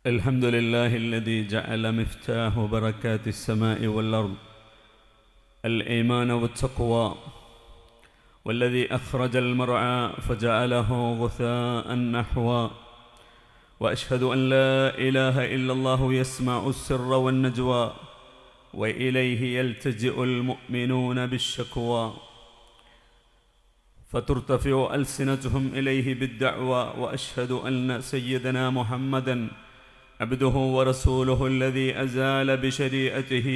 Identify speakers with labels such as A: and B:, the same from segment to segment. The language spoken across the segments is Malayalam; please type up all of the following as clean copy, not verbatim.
A: الحمد لله الذي جعل مفتاح بركات السماء والأرض الإيمان والتقوى، والذي أخرج المرعى فجعله غثاء نحوا، وأشهد أن لا إله إلا الله يسمع السر والنجوى، وإليه يلتجئ المؤمنون بالشكوى، فترتفع ألسنتهم إليه بالدعوى. وأشهد أن سيدنا محمدًا عبده ورسوله الذي أزال بشريعته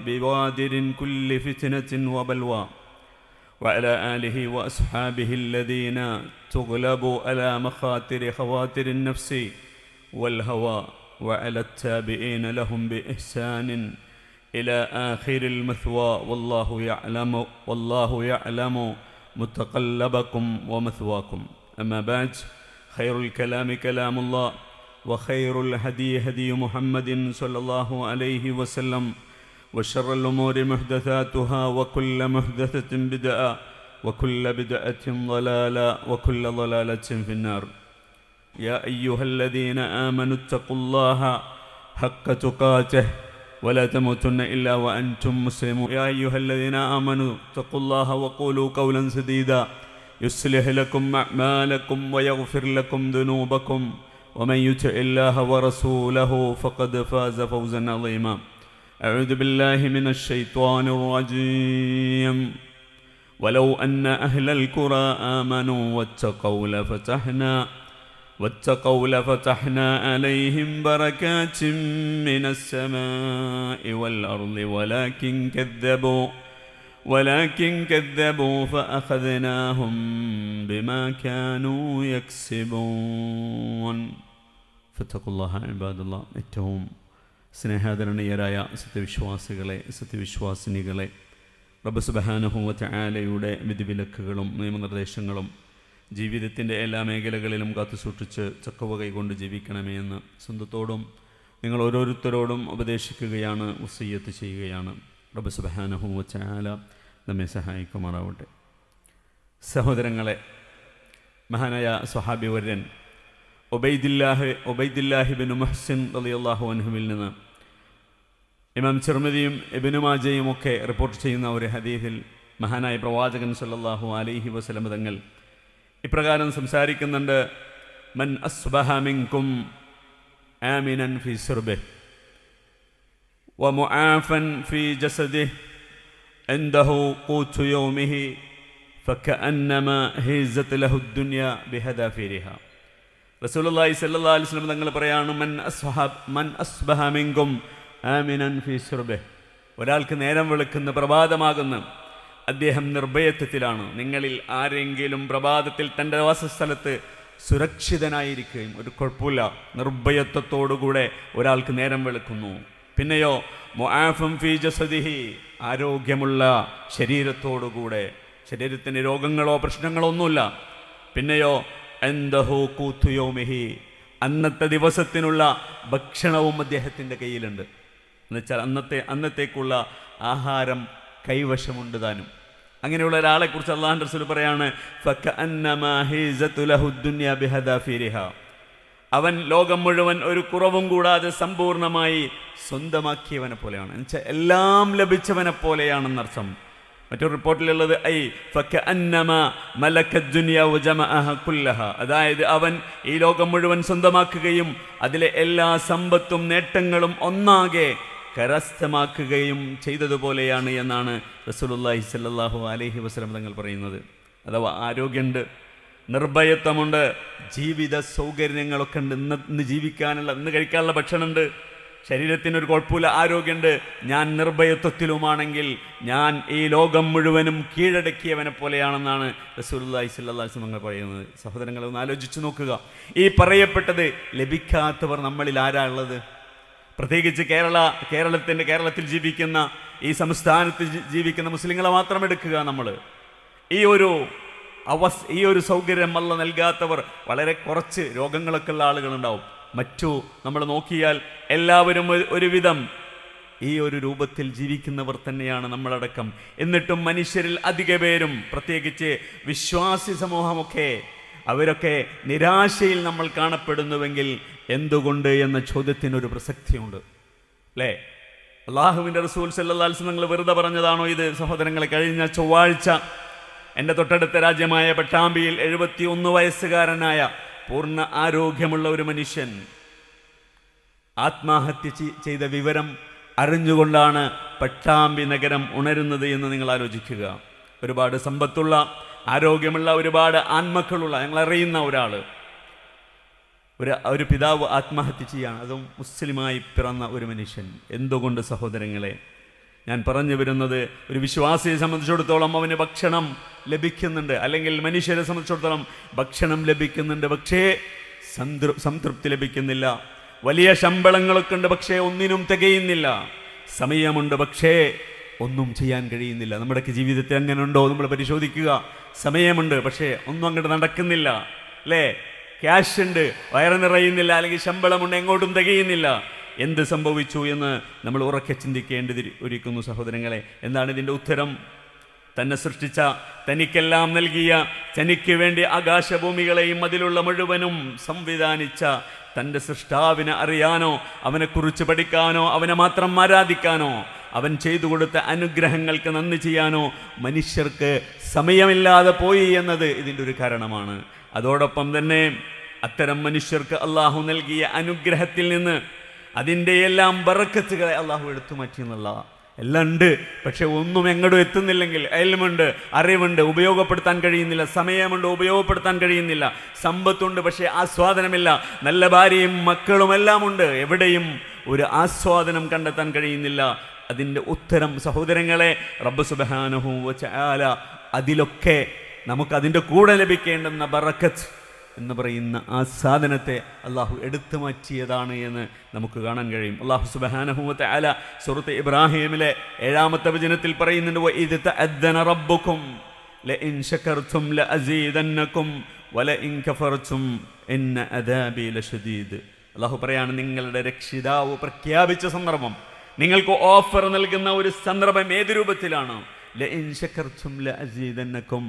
A: بوادر كل فتنة وبلوى، وعلى آله وأصحابه الذين تغلب على خواطر النفس والهوى، وعلى التابعين لهم بإحسان إلى آخر المثوى. والله يعلم متقلبكم ومثواكم. أما بعد، خير الكلام كلام الله، وخير الهدي هدي محمد صلى الله عليه وسلم، وشر الأمور محدثاتها، وكل محدثة بدعة، وكل بدعة ضلالة، وكل ضلالة في النار. يا أيها الذين آمنوا اتقوا الله حق تقاته ولا تموتن إلا وأنتم مسلمون. يا أيها الذين آمنوا اتقوا الله وقولوا قولا سديدا يصلح لكم أعمالكم ويغفر لكم ذنوبكم، ومن يطع الله ورسوله فقد فاز فوزا عظيما. أعوذ بالله من الشيطان الرجيم. ولو أن أهل القرى آمنوا واتقوا لفتحنا عليهم بركات من السماء والأرض، ولكن كذبوا فأخذناهم بما كانوا يكسبون. فاتقوا الله عباد الله. ഏറ്റവും സ്നേഹാദരണീയരായ സത്യവിശ്വാസിനികളെ, റബ്ബ് സുബ്ഹാനഹു വ തആലയുടെ വിധിവിലക്കുകളും നിയമനിർദ്ദേശങ്ങളും ജീവിതത്തിൻ്റെ എല്ലാ മേഖലകളിലും കാത്തുസൂക്ഷിച്ച് ചക്കവ കൈകൊണ്ട് ജീവിക്കണമേ എന്ന് സ്വന്തത്തോടും നിങ്ങൾ ഓരോരുത്തരോടും ഉപദേശിക്കുകയാണ്, വസിയ്യത്ത് ചെയ്യുകയാണ്. റബ്ബ് സുബ്ഹാനഹു വ തആല നമ്മെ സഹായിക്കുമാറാവട്ടെ. സഹോദരങ്ങളെ, മഹാനായ സ്വഹാബി വര്യൻ ഉബൈദില്ലാഹി ബിൻ മുഹ്സിൻ റളിയല്ലാഹു അൻഹുവിൽ നിന്ന് ഇമാം തിർമിദിയും ഇബ്നു മാജയും ഒക്കെ റിപ്പോർട്ട് ചെയ്യുന്ന ഒരു ഹദീസിൽ മഹാനായ പ്രവാചകൻ സല്ലല്ലാഹു അലൈഹി വസല്ലം തങ്ങൾ ഇപ്രകാരം സംസാരിക്കുന്നുണ്ട്: മൻ അസ്ബഹ മിൻകും ആമിനൻ ഫീ സിർബിഹി വമുആഫൻ ഫീ ജസദിഹി ഇൻദഹു ഖൂതു യൗമിഹി ഫകഅന്നമാ ഹിസത് ലഹു ദുനിയ ബിഹദാഫിരിഹാ. റസൂലുള്ളാഹി സ്വല്ലല്ലാഹു അലൈഹി വസല്ലം തങ്ങൾ പറയാണ്, മൻ അസ്ബഹ മിൻകും ആമിനൻ ഫീ സിർബിഹി. ഒരാൾക്ക് നേരം വെളുക്കുന്ന പ്രഭാതമാകുന്ന അദ്ദേഹം നിർഭയത്വത്തിലാണ്. നിങ്ങളിൽ ആരെങ്കിലും പ്രഭാതത്തിൽ തൻ്റെ വാസസ്ഥലത്ത് സുരക്ഷിതനായിരിക്കുകയും ഒരു കുഴപ്പമില്ല, നിർഭയത്വത്തോടുകൂടെ ഒരാൾക്ക് നേരം വെളുക്കുന്നു. പിന്നെയോ മുആഫൻ ഫീ ജസദിഹി, ആരോഗ്യമുള്ള ശരീരത്തോടുകൂടെ, ശരീരത്തിന് രോഗങ്ങളോ പ്രശ്നങ്ങളോ ഒന്നുമില്ല. പിന്നെയോ ഇൻദഹു ഖൂതു യൗമിഹി, അന്നത്തെ ദിവസത്തിനുള്ള ഭക്ഷണവും അദ്ദേഹത്തിൻ്റെ കയ്യിലുണ്ട്. എന്നുവെച്ചാൽ അന്നത്തേക്കുള്ള ആഹാരം കൈവശമുണ്ട് താനും. അങ്ങനെയുള്ള ഒരാളെക്കുറിച്ച് അല്ലാഹുവിൻ്റെ റസൂൽ പറയാണ്, ഫകഅന്നമാ ഹിസതു ലഹു ദുനിയ ബിഹദാഫിരിഹാ, അവൻ ലോകം മുഴുവൻ ഒരു കുറവും കൂടാതെ സമ്പൂർണ്ണമായി സ്വന്തമാക്കിയവനെ പോലെയാണ്. എന്നുവെച്ചാൽ എല്ലാം ലഭിച്ചവനെ പോലെയാണെന്നർത്ഥം. മറ്റൊരു റിപ്പോർട്ടിലുള്ളത് ഫകഅന്നമാ മലക്കത് ദുനിയ വജമഅഹ കുല്ലഹാ, അതായത് അവൻ ഈ ലോകം മുഴുവൻ സ്വന്തമാക്കുകയും അതിലെ എല്ലാ സമ്പത്തും നേട്ടങ്ങളും ഒന്നാകെ കരസ്ഥമാക്കുകയും ചെയ്തതുപോലെയാണ് എന്നാണ് റസൂലുള്ളാഹി സ്വല്ലല്ലാഹു അലൈഹി വസല്ലം തങ്ങൾ പറയുന്നത്. അഥവാ ആരോഗ്യമുണ്ട്, നിർഭയത്വമുണ്ട്, ജീവിത സൗകര്യങ്ങളൊക്കെ ഉണ്ട്, ഇന്ന് ജീവിക്കാനുള്ള, ഇന്ന് കഴിക്കാനുള്ള ഭക്ഷണമുണ്ട്, ശരീരത്തിനൊരു കുഴപ്പമില്ല, ആരോഗ്യമുണ്ട്. ഞാൻ നിർഭയത്വത്തിലുമാണെങ്കിൽ ഞാൻ ഈ ലോകം മുഴുവനും കീഴടക്കിയവനെ പോലെയാണെന്നാണ് റസൂലുള്ളാഹി സ്വല്ലല്ലാഹു അലൈഹി വസല്ലം തങ്ങൾ പറയുന്നത്. സഹോദരങ്ങളെ, ഒന്ന് ആലോചിച്ച് നോക്കുക. ഈ പറയപ്പെട്ടത് ലഭിക്കാത്തവർ നമ്മളിൽ ആരാ ഉള്ളത്? പ്രത്യേകിച്ച് കേരളത്തിൽ ജീവിക്കുന്ന, ഈ സംസ്ഥാനത്ത് ജീവിക്കുന്ന മുസ്ലിങ്ങളെ മാത്രം എടുക്കുക. നമ്മൾ ഈ ഒരു സൗകര്യം അല്ലാഹ് നൽകാത്തവർ വളരെ കുറച്ച് രോഗങ്ങളൊക്കെ ഉള്ള ആളുകളുണ്ടാവും. മറ്റു നമ്മൾ നോക്കിയാൽ എല്ലാവരും ഒരുവിധം ഈ ഒരു രൂപത്തിൽ ജീവിക്കുന്നവർ തന്നെയാണ് നമ്മളടക്കം. എന്നിട്ടും മനുഷ്യരിൽ അധിക പേരും, പ്രത്യേകിച്ച് വിശ്വാസി സമൂഹമൊക്കെ അവരൊക്കെ നിരാശയിൽ നമ്മൾ കാണപ്പെടുന്നുവെങ്കിൽ എന്തുകൊണ്ട് എന്ന ചോദ്യത്തിനൊരു പ്രസക്തിയുണ്ട്, അല്ലേ? അള്ളാഹുവിൻ്റെ റസൂൽ സല്ലല്ലാഹു അലൈഹി വസല്ലം നിങ്ങൾ വെറുതെ പറഞ്ഞതാണോ ഇത്? സഹോദരങ്ങളെ, കഴിഞ്ഞ ചൊവ്വാഴ്ച എൻ്റെ തൊട്ടടുത്ത രാജ്യമായ പട്ടാമ്പിയിൽ 71 വയസ്സുകാരനായ പൂർണ്ണ ആരോഗ്യമുള്ള ഒരു മനുഷ്യൻ ആത്മഹത്യ ചെയ്ത വിവരം അറിഞ്ഞുകൊണ്ടാണ് പട്ടാമ്പി നഗരം ഉണരുന്നത് എന്ന് നിങ്ങൾ ആലോചിക്കുക. ഒരുപാട് സമ്പത്തുള്ള, ആരോഗ്യമുള്ള, ഒരുപാട് ആൺമക്കളുള്ള, ഞങ്ങൾ അറിയുന്ന ഒരു പിതാവ് ആത്മഹത്യ ചെയ്യാണ്, അതും മുസ്ലിമായി പിറന്ന ഒരു മനുഷ്യൻ. എന്തുകൊണ്ട് സഹോദരങ്ങളെ? ഞാൻ പറഞ്ഞു വരുന്നത്, ഒരു വിശ്വാസിയെ സംബന്ധിച്ചിടത്തോളം അവന് ഭക്ഷണം ലഭിക്കുന്നുണ്ട്, അല്ലെങ്കിൽ മനുഷ്യരെ സംബന്ധിച്ചിടത്തോളം ഭക്ഷണം ലഭിക്കുന്നുണ്ട്, പക്ഷേ സംതൃപ്തി ലഭിക്കുന്നില്ല. വലിയ ശമ്പളങ്ങളൊക്കെ ഉണ്ട്, പക്ഷേ ഒന്നിനും തികയുന്നില്ല. സമയമുണ്ട്, പക്ഷേ ഒന്നും ചെയ്യാൻ കഴിയുന്നില്ല. നമ്മുടെയൊക്കെ ജീവിതത്തിൽ അങ്ങനെ ഉണ്ടോ? നമ്മൾ പരിശോധിക്കുക. സമയമുണ്ട്, പക്ഷേ ഒന്നും അങ്ങോട്ട് നടക്കുന്നില്ല, അല്ലേ? ക്യാഷ് ഉണ്ട്, വയറ് നിറയുന്നില്ല, അല്ലെങ്കിൽ ശമ്പളമുണ്ട്, എങ്ങോട്ടും തികയുന്നില്ല. എന്ത് സംഭവിച്ചു എന്ന് നമ്മൾ ഉറക്കെ ചിന്തിക്കേണ്ടിയിരിക്കുന്നു സഹോദരങ്ങളെ. എന്താണ് ഇതിൻ്റെ ഉത്തരം? തന്നെ സൃഷ്ടിച്ച, തനിക്കെല്ലാം നൽകിയ, തനിക്ക് വേണ്ടി ആകാശഭൂമികളെയും അതിലുള്ള മുഴുവനും സംവിധാനിച്ച തൻ്റെ സൃഷ്ടാവിനെ അറിയാനോ, അവനെക്കുറിച്ച് പഠിക്കാനോ, അവനെ മാത്രം ആരാധിക്കാനോ, അവൻ ചെയ്തു കൊടുത്ത അനുഗ്രഹങ്ങൾക്ക് നന്ദി ചെയ്യാനോ മനുഷ്യർക്ക് സമയമില്ലാതെ പോയി എന്നത് ഇതിൻ്റെ ഒരു കാരണമാണ്. അതോടൊപ്പം തന്നെ അത്തരം മനുഷ്യർക്ക് അള്ളാഹു നൽകിയ അനുഗ്രഹത്തിൽ നിന്ന് അതിൻ്റെ എല്ലാം ബറക്കത്തുകളെ അള്ളാഹു എടുത്തു മാറ്റി എന്നുള്ള. എല്ലാം ഉണ്ട്, പക്ഷെ ഒന്നും എങ്ങോട്ടും എത്തുന്നില്ലെങ്കിൽ, ഇൽമുണ്ട്, അറിവുണ്ട്, ഉപയോഗപ്പെടുത്താൻ കഴിയുന്നില്ല. സമയമുണ്ട്, ഉപയോഗപ്പെടുത്താൻ കഴിയുന്നില്ല. സമ്പത്തുണ്ട്, പക്ഷേ ആസ്വാദനമില്ല. നല്ല ഭാര്യയും മക്കളും എല്ലാം ഉണ്ട്, എവിടെയും ഒരു ആസ്വാദനം കണ്ടെത്താൻ കഴിയുന്നില്ല. അതിൻ്റെ ഉത്തരം സഹോദരങ്ങളെ, റബ്ബ് സുബ്ഹാനഹു വ തആല അതിലൊക്കെ നമുക്കതിൻ്റെ കൂടെ ലഭിക്കേണ്ടുന്ന ബറക്കത്ത് എന്ന് പറയുന്ന ആ സാധനത്തെ അള്ളാഹു എടുത്തു മാറ്റിയതാണ് എന്ന് നമുക്ക് കാണാൻ കഴിയും. അള്ളാഹു സുബ്ഹാനഹു വ തആല സൂറത്ത് ഇബ്രാഹിമിലെ 7-ാമത്തെ വചനത്തിൽ പറയുന്നുണ്ട്, വഇദ് തഅദ്ദന റബ്ബുക്കും ലഇൻ ശകർതും ലഅസീദന്നകും വലഇൻ കഫർതും ഇന്ന അദാബി ലശദീദ്. അള്ളാഹു പറയാണ്, നിങ്ങളുടെ രക്ഷിതാവ് പ്രഖ്യാപിച്ച സന്ദർഭം, നിങ്ങൾക്ക് ഓഫർ നൽകുന്ന ഒരു സന്ദർഭം ഏത് രൂപത്തിലാണ്? ലഇൻ ശകർതും ലഅസീദന്നകും,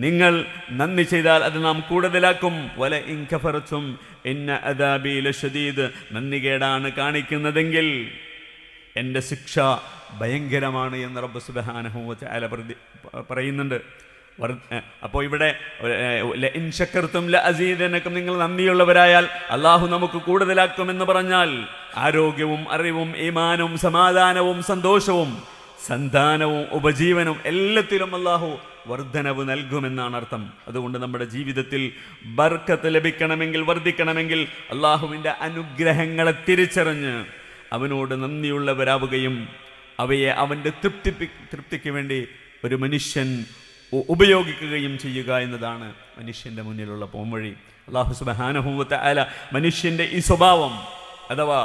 A: നിങ്ങൾ നന്ദി ചെയ്താൽ അത് നാം കൂടുതലാക്കും. വലഇൻ കഫർതും ഇന്ന അദാബി ലശദീദ്, നന്ദികേടാണ് കാണിക്കുന്നതെങ്കിൽ എൻ്റെ ശിക്ഷ ഭയങ്കരമാണ് എന്ന് റബ്ബ് സുബ്ഹാനഹു വ തആല പറയുന്നുണ്ട്. അപ്പോൾ ഇവിടെ ലഇൻ ശകർതും ലഅസീദന്നകും, നിങ്ങൾ നന്ദിയുള്ളവരായാൽ അള്ളാഹു നമുക്ക് കൂടുതലാക്കുമെന്ന് പറഞ്ഞാൽ ആരോഗ്യവും അറിവും ഈമാനും സമാധാനവും സന്തോഷവും സന്താനവും ഉപജീവനവും എല്ലാത്തിലും അള്ളാഹു വർധനവ് നൽകുമെന്നാണ് അർത്ഥം. അതുകൊണ്ട് നമ്മുടെ ജീവിതത്തിൽ ബർക്കത്ത് ലഭിക്കണമെങ്കിൽ, വർദ്ധിക്കണമെങ്കിൽ അള്ളാഹുവിൻ്റെ അനുഗ്രഹങ്ങളെ തിരിച്ചറിഞ്ഞ് അവനോട് നന്ദിയുള്ളവരാവുകയും അവയെ അവൻ്റെ തൃപ്തിക്ക് വേണ്ടി ഒരു മനുഷ്യൻ ഉപയോഗിക്കുകയും ചെയ്യുക എന്നതാണ് മനുഷ്യൻ്റെ മുന്നിലുള്ള പോംവഴി. അള്ളാഹു സുബ്ഹാനഹു വ തആല മനുഷ്യൻ്റെ ഈ സ്വഭാവം അഥവാ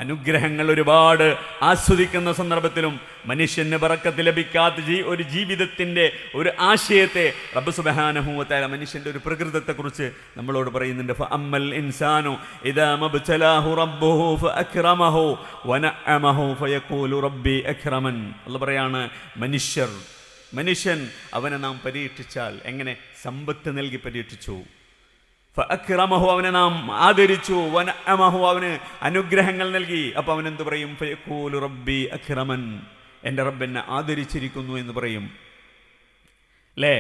A: അനുഗ്രഹങ്ങൾ ഒരുപാട് ആസ്വദിക്കുന്ന സന്ദർഭത്തിലും മനുഷ്യന് ബറക്കത്ത് ലഭിക്കാത്ത ഒരു ജീവിതത്തിൻ്റെ ഒരു ആശയത്തെ റബ്ബ് സുബ്ഹാനഹു വ തആല മനുഷ്യൻ്റെ ഒരു പ്രകൃതത്തെക്കുറിച്ച് നമ്മളോട് പറയുന്നുണ്ട്. ഫഅമ്മൽ ഇൻസാനു ഇദാ മബ്തലാഹു റബ്ബുഹു ഫഅക്രമഹു വനഅമഹു ഫയഖൂലു റബ്ബി അക്രമൻ. അല്ലാഹു പറയാണ്, മനുഷ്യൻ അവനെ നാം പരീക്ഷിച്ചാൽ, എങ്ങനെ? സമ്പത്ത് നൽകി പരീക്ഷിച്ചു. ഫഅക്രമഹു, അവനെ നാം ആദരിച്ചു. വനഅമഹു, അവന് അനുഗ്രഹങ്ങൾ നൽകി. അപ്പോൾ അവൻ എന്ത് പറയും? ഫയഖൂലു റബ്ബി അക്രമൻ, എൻ്റെ റബ്ബ് എന്നെ ആദരിച്ചിരിക്കുന്നു എന്ന് പറയും, അല്ലേ?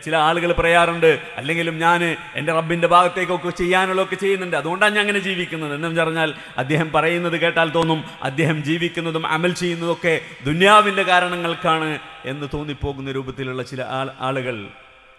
A: ചില ആളുകൾ പറയാറുണ്ട്, അല്ലെങ്കിലും ഞാൻ എൻ്റെ റബ്ബിൻ്റെ ഭാഗത്തേക്കൊക്കെ ചെയ്യാനുള്ളതൊക്കെ ചെയ്യുന്നുണ്ട്, അതുകൊണ്ടാണ് ഞാൻ അങ്ങനെ ജീവിക്കുന്നത് എന്ന് പറഞ്ഞാൽ അദ്ദേഹം പറയുന്നത് കേട്ടാൽ തോന്നും അദ്ദേഹം ജീവിക്കുന്നതും അമൽ ചെയ്യുന്നതൊക്കെ ദുനിയാവിൻ്റെ കാരണങ്ങൾക്കാണ് എന്ന് തോന്നിപ്പോകുന്ന രൂപത്തിലുള്ള ചില ആളുകൾ.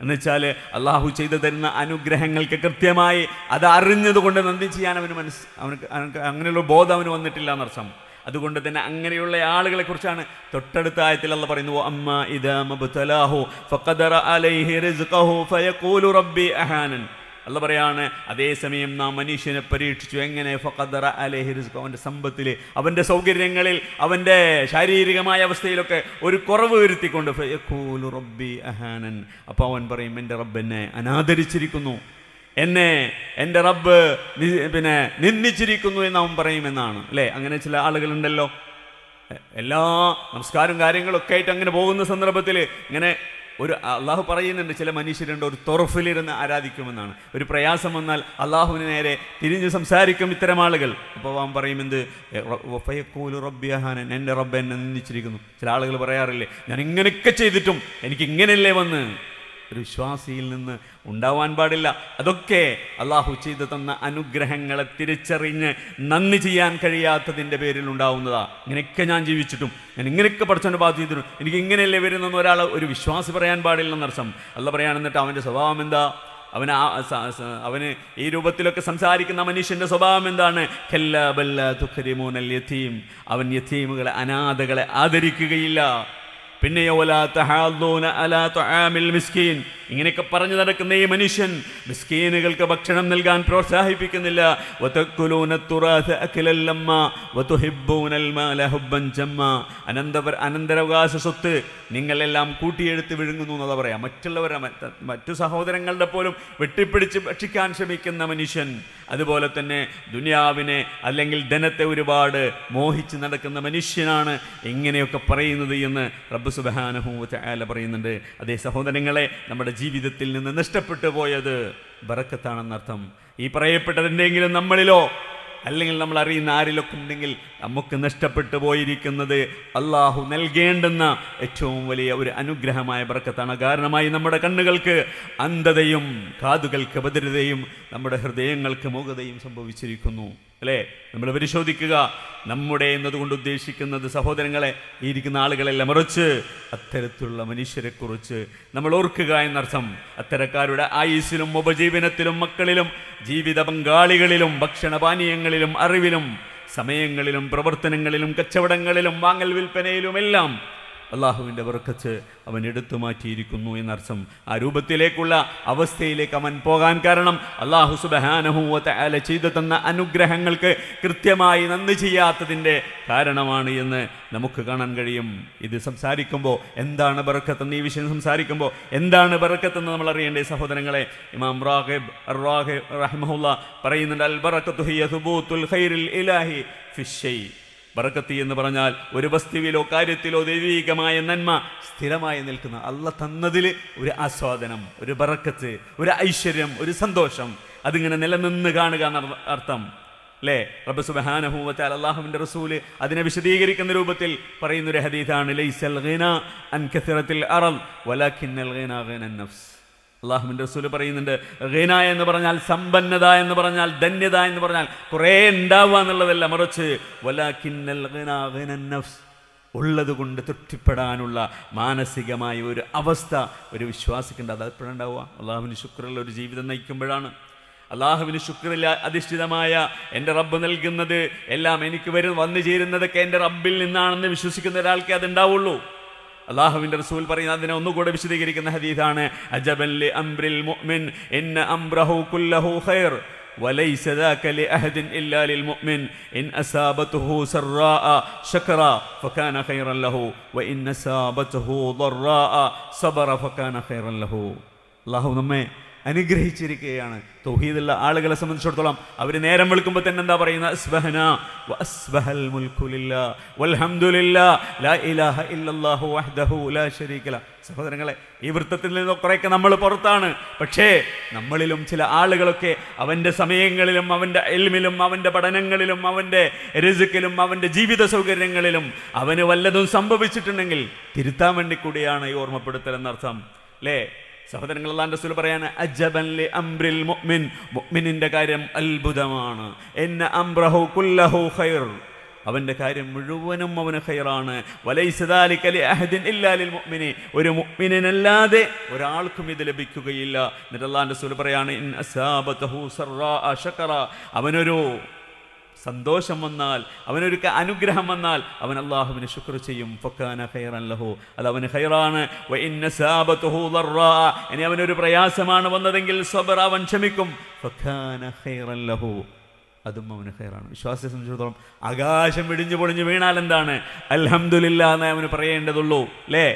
A: എന്നുവെച്ചാൽ അള്ളാഹു ചെയ്തു തരുന്ന അനുഗ്രഹങ്ങൾക്ക് കൃത്യമായി അത് അറിഞ്ഞതുകൊണ്ട് നന്ദി ചെയ്യാൻ അവനക്ക് അങ്ങനെയുള്ള ബോധം അവന് വന്നിട്ടില്ല എന്നർത്ഥം. അതുകൊണ്ട് തന്നെ അങ്ങനെയുള്ള ആളുകളെ കുറിച്ചാണ് തൊട്ടടുത്ത ആയത്തിൽ അല്ലാഹു പറയുന്നു, അമ്മാ ഇദാ മബ്തലാഹു ഫഖദറ അലൈഹി റിസ്ഖഹു ഫയഖൂലു റബ്ബി അഹാനൻ. അല്ലാഹു പറയാണ്, അതേസമയം നാം മനുഷ്യനെ പരീക്ഷിച്ചു. എങ്ങനെ? ഫഖദറ അലൈഹി റിസ്ഖഹു, അവൻ്റെ സമ്പത്തിൽ, അവൻ്റെ സൗകര്യങ്ങളിൽ, അവൻ്റെ ശാരീരികമായ അവസ്ഥയിലൊക്കെ ഒരു കുറവ് വരുത്തിക്കൊണ്ട് ഫയഖൂലു റബ്ബി അഹാനൻ. അപ്പോൾ അവൻ പറയും, എൻ്റെ റബ്ബ് എന്നെ അനാദരിച്ചിരിക്കുന്നു, എന്നെ എൻ്റെ റബ്ബ് നിന്ദിച്ചിരിക്കുന്നു എന്ന് അവൻ പറയുമെന്നാണ്, അല്ലേ? അങ്ങനെ ചില ആളുകളുണ്ടല്ലോ, എല്ലാ നമസ്കാരം കാര്യങ്ങളൊക്കെ ആയിട്ട് അങ്ങനെ പോകുന്ന സന്ദർഭത്തിൽ ഇങ്ങനെ ഒരു അള്ളാഹു പറയുന്നുണ്ട്, ചില മനുഷ്യരുണ്ട് ഒരു തൊറഫിലിരുന്ന് ആരാധിക്കുമെന്നാണ്. ഒരു പ്രയാസം വന്നാൽ അള്ളാഹുവിന് നേരെ തിരിഞ്ഞ് സംസാരിക്കും ഇത്തരം ആളുകൾ. അപ്പോൾ അവൻ പറയും എന്ത്, റബ്ബിയഹാനൻ, എൻ്റെ റബ്ബ് എന്നെ നിന്ദിച്ചിരിക്കുന്നു. ചില ആളുകൾ പറയാറില്ലേ, ഞാൻ ഇങ്ങനെയൊക്കെ ചെയ്തിട്ടും എനിക്ക് ഇങ്ങനെയല്ലേ വന്ന്. ഒരു വിശ്വാസിയിൽ നിന്ന് ഉണ്ടാവാൻ പാടില്ല. അതൊക്കെ അള്ളാഹു ചെയ്തു തന്ന അനുഗ്രഹങ്ങളെ തിരിച്ചറിഞ്ഞ് നന്ദി ചെയ്യാൻ കഴിയാത്തതിൻ്റെ പേരിൽ ഉണ്ടാവുന്നതാ. ഇങ്ങനെയൊക്കെ ഞാൻ ജീവിച്ചിട്ടും, ഞാൻ ഇങ്ങനെയൊക്കെ പഠിച്ചവൻ്റെ ഭാഗത്ത് ചെയ്തിട്ടും എനിക്ക് ഇങ്ങനെയല്ലേ വരുന്നെന്ന് ഒരാൾ, ഒരു വിശ്വാസി പറയാൻ പാടില്ലെന്നർത്ഥം. അല്ല പറയാണെന്നിട്ട് അവൻ്റെ സ്വഭാവം എന്താ, അവന് ഈ രൂപത്തിലൊക്കെ സംസാരിക്കുന്ന മനുഷ്യൻ്റെ സ്വഭാവം എന്താണ്? അവൻ യതീമുകളെ, അനാഥകളെ ആദരിക്കുകയില്ല. പിന്നെയോ ഇങ്ങനെയൊക്കെ പറഞ്ഞു നടക്കുന്ന ഈ മനുഷ്യൻ മിസ്കീനുകൾക്ക് ഭക്ഷണം നൽകാൻ പ്രോത്സാഹിപ്പിക്കുന്നില്ല. അനന്തരാവകാശ സ്വത്ത് നിങ്ങളെല്ലാം കൂട്ടിയെടുത്ത് വിഴുങ്ങുന്നു എന്നതാ പറയാം. മറ്റു സഹോദരങ്ങളുടെ പോലും വെട്ടിപ്പിടിച്ച് ഭക്ഷിക്കാൻ ശ്രമിക്കുന്ന മനുഷ്യൻ, അതുപോലെ തന്നെ ദുനിയാവിനെ അല്ലെങ്കിൽ ധനത്തെ ഒരുപാട് മോഹിച്ച് നടക്കുന്ന മനുഷ്യനാണ് ഇങ്ങനെയൊക്കെ പറയുന്നത് എന്ന് റബ്ബ് സുബ്ഹാനഹു വ തആല പറയുന്നുണ്ട്. അതേ സഹോദരങ്ങളെ, നമ്മുടെ ജീവിതത്തിൽ നിന്ന് നഷ്ടപ്പെട്ടു പോയത് ബറക്കത്താണെന്നർത്ഥം. ഈ പറയപ്പെട്ടതെന്തെങ്കിലും നമ്മളിലോ അല്ലെങ്കിൽ നമ്മൾ അറിയുന്ന ആരിലൊക്കെ ഉണ്ടെങ്കിൽ നമുക്ക് നഷ്ടപ്പെട്ടു പോയിരിക്കുന്നത് അള്ളാഹു നൽകേണ്ടുന്ന ഏറ്റവും വലിയ ഒരു അനുഗ്രഹമായ ബറക്കത്താണ്. കാരണമായി നമ്മുടെ കണ്ണുകൾക്ക് അന്ധതയും കാതുകൾക്ക് ബധിരതയും നമ്മുടെ ഹൃദയങ്ങൾക്ക് മൂകതയും സംഭവിച്ചിരിക്കുന്നു. അല്ലേ? നമ്മൾ പരിശോധിക്കുക. നമ്മുടെ എന്നതുകൊണ്ട് ഉദ്ദേശിക്കുന്നത് സഹോദരങ്ങളെ ഇരിക്കുന്ന ആളുകളെല്ലാം, മറിച്ച് അത്തരത്തിലുള്ള മനുഷ്യരെക്കുറിച്ച് നമ്മൾ ഓർക്കുക എന്നർത്ഥം. അത്തരക്കാരുടെ ആയുസ്സിലും ഉപജീവനത്തിലും മക്കളിലും ജീവിത പങ്കാളികളിലും ഭക്ഷണപാനീയങ്ങളിലും അറിവിലും സമയങ്ങളിലും പ്രവർത്തനങ്ങളിലും കച്ചവടങ്ങളിലും വാങ്ങൽ വിൽപ്പനയിലുമെല്ലാം അള്ളാഹുവിൻ്റെ ബർക്കത്ത് അവൻ എടുത്തു മാറ്റിയിരിക്കുന്നു എന്നർത്ഥം. ആ രൂപത്തിലേക്കുള്ള അവസ്ഥയിലേക്ക് അവൻ പോകാൻ കാരണം അള്ളാഹു സുബ്ഹാനഹു വ തആല ചെയ്തു തന്ന അനുഗ്രഹങ്ങൾക്ക് കൃത്യമായി നന്ദി ചെയ്യാത്തതിൻ്റെ കാരണമാണ് എന്ന് നമുക്ക് കാണാൻ കഴിയും. ഇത് സംസാരിക്കുമ്പോൾ എന്താണ് ബർക്കത്ത്, ഈ വിഷയം സംസാരിക്കുമ്പോൾ എന്താണ് ബർക്കത്ത് എന്ന് നമ്മൾ അറിയേണ്ടേ സഹോദരങ്ങളെ. ഇമാം റാഗിബ് റഹിമഹുല്ലാ പറയുന്നുണ്ട്, അൽ ബറക്കത്തു ഹിയ സുബൂത്തുൽ ഖൈറിൽ ഇലാഹി ഫിശ്ശൈ. ബറക്കത്ത് എന്ന് പറഞ്ഞാൽ ഒരു വസ്തുവിലോ കാര്യത്തിലോ ദൈവീകമായ നന്മ സ്ഥിരമായി നിൽക്കുന്ന, അള്ളാഹ് തന്നതിൽ ഒരു ആസ്വാദനം, ഒരു ബറക്കത്ത്, ഒരു ഐശ്വര്യം, ഒരു സന്തോഷം, അതിങ്ങനെ നിലനിന്ന് കാണുക എന്ന അർത്ഥം. അല്ലേ? റബ്ബ് സുബ്ഹാനഹു വ തആല അല്ലാഹുവിൻ്റെ റസൂല് അതിനെ വിശദീകരിക്കുന്ന രൂപത്തിൽ പറയുന്നൊരു ഹദീസാണ്, ലൈസൽ ഗിനാ അൻ കസറത്തിൽ അറദ് വലാകിന്നൽ ഗിനാ ഗിനൻ നഫ്സ്. അള്ളാഹുവിൻ്റെ റസൂല് പറയുന്നുണ്ട്, ഗിന എന്ന് പറഞ്ഞാൽ സമ്പന്നത എന്ന് പറഞ്ഞാൽ ധന്യത എന്ന് പറഞ്ഞാൽ കുറേ ഉണ്ടാവുക എന്നുള്ളതല്ല, മറിച്ച് വലാകിന്നൽ ഗിനാ ഗിനൻ നഫ്സ്, ഉള്ളത് കൊണ്ട് തൃപ്തിപ്പെടാനുള്ള മാനസികമായ ഒരു അവസ്ഥ ഒരു വിശ്വാസിക്കുണ്ട്. അത് എപ്പോഴുണ്ടാവുക? അള്ളാഹുവിന് ശുക്റുള്ള ഒരു ജീവിതം നയിക്കുമ്പോഴാണ്. അള്ളാഹുവിന് ശുക്റിൽ അധിഷ്ഠിതമായ എൻ്റെ റബ്ബ് നൽകുന്നത് എല്ലാം എനിക്ക് വന്നു ചേരുന്നതൊക്കെ എൻ്റെ റബ്ബിൽ നിന്നാണെന്ന് വിശ്വസിക്കുന്ന ഒരാൾക്കേ അതുണ്ടാവുള്ളൂ. അള്ളാഹുവിൻ്റെ റസൂൽ പറയുന്ന അതിനെ ഒന്നുകൂടെ വിശദീകരിക്കുന്ന ഹദീസാണ്, അജബൻ ലി അംറിൽ മുഅ്മിൻ ഇന്ന അംറഹു കുല്ലഹു ഖൈർ വലൈസ ദാക ലിഅഹദിൻ ഇല്ലാ ലിൽ മുഅ്മിൻ ഇൻ അസാബതുഹു സറാഅ ശകറ ഫകാന ഖൈറൻ ലഹു വഇൻ അസാബതുഹു ضറാഅ സബറ ഫകാന ഖൈറൻ ലഹു. അള്ളാഹു നമ്മെ അനുഗ്രഹിച്ചിരിക്കുകയാണ്. തൗഹീദുള്ള ആളുകളെ സംബന്ധിച്ചിടത്തോളം അവർ നേരം വെളുക്കുമ്പോൾ തന്നെ എന്താ പറയുന്നത്? അസ്ബഹനാ വ അസ്ബഹൽ മുൽക്കു ലില്ലാഹ് വൽഹംദുലില്ലാഹ് ലാ ഇലാഹ ഇല്ലല്ലാഹു വഹ്ദഹു ലാ ശരീക ലഹ്. സഹോദരങ്ങളെ, ഈ വൃത്തത്തിൽ നിന്ന് കുറേയൊക്കെ നമ്മൾ പുറത്താണ്. പക്ഷേ നമ്മളിലും ചില ആളുകളൊക്കെ അവൻ്റെ സമയങ്ങളിലും അവൻ്റെ ഇൽമിലും അവൻ്റെ പഠനങ്ങളിലും അവൻ്റെ റിസ്ക്കിലും അവൻ്റെ ജീവിത സൗകര്യങ്ങളിലും അവന് വല്ലതും സംഭവിച്ചിട്ടുണ്ടെങ്കിൽ തിരുത്താൻ വേണ്ടി കൂടിയാണ് ഈ ഓർമ്മപ്പെടുത്തൽ എന്നർത്ഥം. അല്ലേ സഹോദരങ്ങൾ? അല്ലാഹുവിൻ്റെ റസൂൽ പറയാണ്, അജബൻ ലി അംറിൽ മുഅ്മിൻ, മുഅ്മിനിൻ്റെ കാര്യം അത്ഭുതമാണ്. ഇന്ന അംറഹു കുല്ലഹു ഖൈർ, അവൻ്റെ കാര്യം മുഴുവനും അവന് ഖൈറാണ്. വലൈസ ദാലിക ലിഅഹദിൻ ഇല്ലാ ലിൽ മുഅ്മിനി, ഒരു മുഅ്മിനല്ലാതെ ഒരാൾക്കും ഇത് ലഭിക്കുകയില്ല. എന്നിട്ട് അല്ലാഹുവിൻ്റെ റസൂൽ പറയാണ്, ഇൻ അസാബതഹു സറാഅ ശകറ, അവനൊരു സന്തോഷം വന്നാൽ, അവനൊരു അനുഗ്രഹം വന്നാൽ അവൻ അള്ളാഹുവിന് ശുക്ർ ചെയ്യും. ഫക്കാന ഖൈറൻ ലഹു, അത് അവന് ഖൈറാണ്. വ ഇന്ന സാബതുഹു ളറാഅ, ഇനി അവനൊരു പ്രയാസമാണ് വന്നതെങ്കിൽ സബറ, അവൻ ക്ഷമിക്കും. ഫക്കാന ഖൈറൻ ലഹു, അതും അവന് ഖൈറാണ്. വിശ്വാസിയെ സംബന്ധിച്ചിടത്തോളം ആകാശം ഇടിഞ്ഞു പൊളിഞ്ഞു വീണാൽ എന്താണ്? അൽഹംദുലില്ലാ എന്നേ അവന് പറയേണ്ടതുള്ളൂ. അല്ലേ?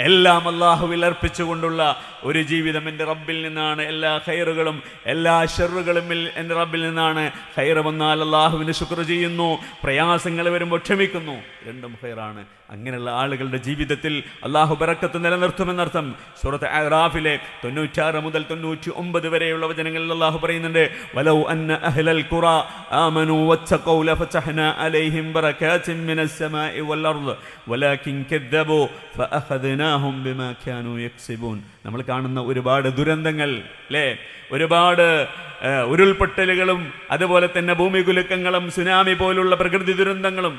A: എല്ലാം അല്ലാഹുവിൽ അർപ്പിച്ചുകൊണ്ടുള്ള ഒരു ജീവിതം. എൻ്റെ റബ്ബിൽ നിന്നാണ് എല്ലാ ഖൈറുകളും, എല്ലാ ഷർറുകളും എൻ്റെ റബ്ബിൽ നിന്നാണ്. ഖൈറ് വന്നാൽ അല്ലാഹുവിന് ശുക്ർ ചെയ്യുന്നു, പ്രയാസങ്ങൾ വരുമ്പോൾ ക്ഷമിക്കുന്നു, രണ്ടും ഖൈറാണ്. അങ്ങനെയുള്ള ആളുകളുടെ ജീവിതത്തിൽ അല്ലാഹു ബറക്കത്ത് നിലനിർത്തുമെന്നർത്ഥം. സൂറത്ത് അഅറാഫിലെ 96 മുതൽ 99 വരെയുള്ള വചനങ്ങളിൽ അല്ലാഹു പറയുന്നുണ്ട്, വലൗ അന്ന അഹ്ലൽ ഖുറാ ആമനൂ വത്തഖൗ ലഫതഹ്നാ അലൈഹിം ബറകാതിൻ മിനസ് സമാഇ വൽ അർദ് വലാകിൻ കദ്ദബൂ ഫഅഖദ്നാഹും ബിമാ കാനൂ യക്സിബൂൻ. നമ്മൾ കാണുന്ന ഒരുപാട് ദുരന്തങ്ങൾ അല്ലേ, ഒരുപാട് ഉരുൾപൊട്ടലുകളും അതുപോലെ തന്നെ ഭൂമികുലുക്കങ്ങളും സുനാമി പോലുള്ള പ്രകൃതി ദുരന്തങ്ങളും